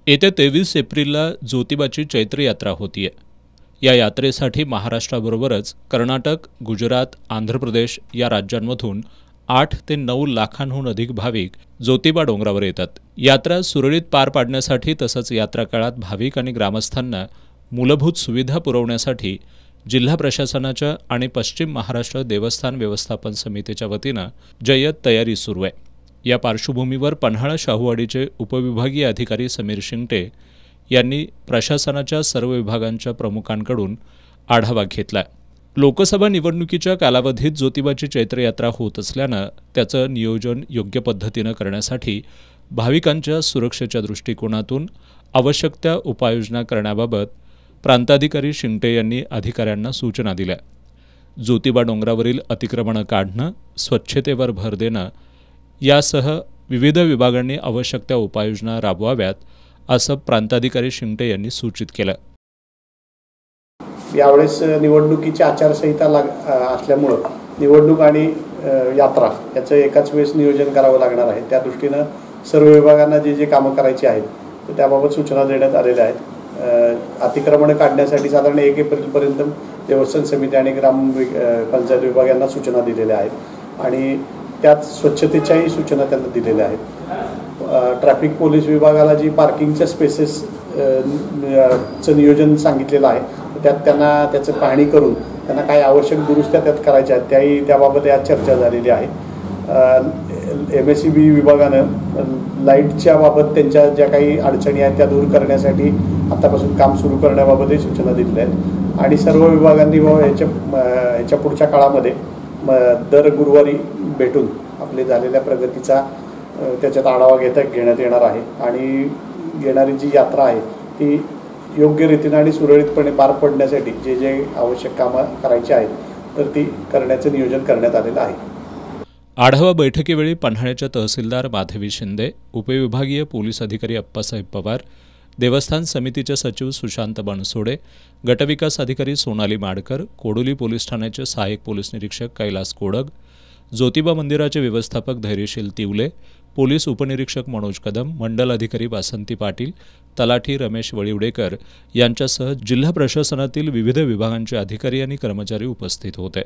येत्या 23 एप्रिलला ज्योतिबाची चैत्र यात्रा होतीये। या यात्रेसाठी महाराष्ट्राबरोबरच कर्नाटक, गुजरात, आंध्र प्रदेश या राज्यांमधून 8 ते 9 लाखांहून अधिक भाविक ज्योतिबा डोंगरावर येतात। यात्रा सुरळीत पार पाडण्यासाठी तसंच यात्रा काळात भाविक आणि ग्रामस्थांना मूलभूत सुविधा पुरवण्यासाठी जिल्हा प्रशासनाच्या आणि पश्चिम महाराष्ट्र देवस्थान व्यवस्थापन समितीच्या वतीनं जय्यत तयारी सुरू आहे। या पार्श्वभूमीवर पन्हाळा शाहूवाडीचे उपविभागीय अधिकारी समीर शिंगटे यांनी प्रशासनाच्या सर्व विभागांच्या प्रमुखांकडून आढावा घेतला। लोकसभा निवडणुकीच्या कालावधीत ज्योतिबाची चैत्र यात्रा होत असल्यानं त्याचं नियोजन योग्य पद्धतीनं करण्यासाठी भाविकांच्या सुरक्षेच्या दृष्टिकोनातून आवश्यक त्या उपाययोजना करण्याबाबत प्रांताधिकारी शिंगटे यांनी अधिकाऱ्यांना सूचना दिल्या। ज्योतिबा डोंगरावरील अतिक्रमणं काढणं, स्वच्छतेवर भर देणं यासह विविध विभागांनी आवश्यक त्या उपाययोजना राबवाव्यात असं प्रांताधिकारी शिंगटे यांनी सूचित केलं। यावेळेस निवडणुकीची आचारसंहिता असल्यामुळे निवडणूक आणि यात्रा याचं एकाच वेळेस नियोजन करावं लागणार आहे। त्या दृष्टीनं सर्व विभागांना जे कामं करायची आहेत तर त्याबाबत सूचना देण्यात आलेल्या आहेत। अतिक्रमण काढण्यासाठी साधारण 1 एप्रिलपर्यंत देवस्थान समिती आणि ग्रामपंचायत विभाग यांना सूचना दिलेल्या आहेत आणि त्यात स्वच्छतेच्याही सूचना त्यांना दिलेल्या आहेत। ट्रॅफिक पोलीस विभागाला जी पार्किंगच्या स्पेसेस चं नियोजन सांगितलेलं आहे त्यात त्यांना त्याचं पाहणी करून त्यांना काय आवश्यक दुरुस्त्या त्यात करायच्या आहेत त्याबाबत आज चर्चा झालेली आहे। MSEB विभागानं लाईटच्या बाबत त्यांच्या ज्या काही अडचणी आहेत त्या दूर करण्यासाठी आतापासून काम सुरू करण्याबाबतही सूचना दिलेल्या आहेत आणि सर्व विभागांनी याच्या पुढच्या काळामध्ये दर गुरुवारी भेटून आपले झालेल्या प्रगतीचा त्याच्यात आढावा घेण्यात येणार आहे आणि येणारी जी यात्रा आहे ती योग्य रीतीने आणि सुरळीतपणे पार पडण्यासाठी जे आवश्यक कामं करायची आहेत तर ती करण्याचं नियोजन करण्यात आलेलं आहे। आढावा बैठकीवेळी पन्हाळ्याच्या तहसीलदार माधवी शिंदे, उपविभागीय पोलीस अधिकारी अप्पासाहेब पवार, देवस्थान समितीचे सचिव सुशांत बनसोडे, गटविकास अधिकारी सोनाली माडकर, कोडोली पोलीस ठाण्याचे सहाय्यक पोलीस निरीक्षक कैलास कोडग, ज्योतिबा मंदिराचे व्यवस्थापक धैर्यशील तिवले, पोलीस उपनिरीक्षक मनोज कदम, मंडल अधिकारी वासंती पाटील, तलाठी रमेश वळिवडेकर यांच्यासह जिल्हा प्रशासनातील विविध विभागांचे अधिकारी आणि कर्मचारी उपस्थित होते।